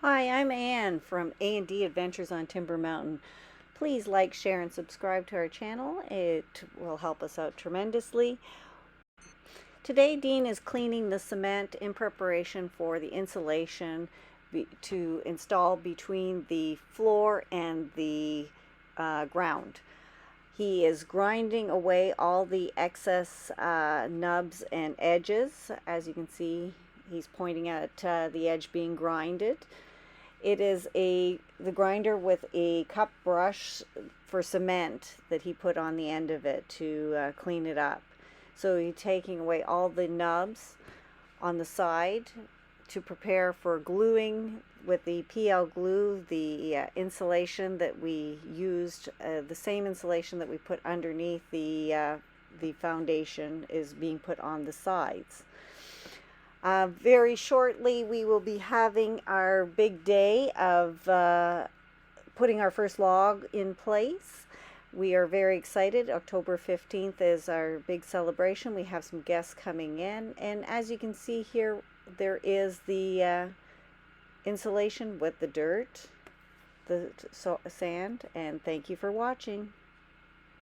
Hi, I'm Ann from A&D Adventures on Timber Mountain. Please like, share, and subscribe to our channel. It will help us out tremendously. Today, Dean is cleaning the cement in preparation for the insulation to install between the floor and the ground. He is grinding away all the excess nubs and edges. As you can see, he's pointing at the edge being grinded. It is the grinder with a cup brush for cement that he put on the end of it to clean it up. So he's taking away all the nubs on the side to prepare for gluing with the PL glue, the insulation that we used, the same insulation that we put underneath the foundation is being put on the sides. Very shortly we will be having our big day of putting our first log in place. We are very excited. October 15th is our big celebration. We have some guests coming in, and as you can see here, there is the insulation with the dirt, the sand, and thank you for watching.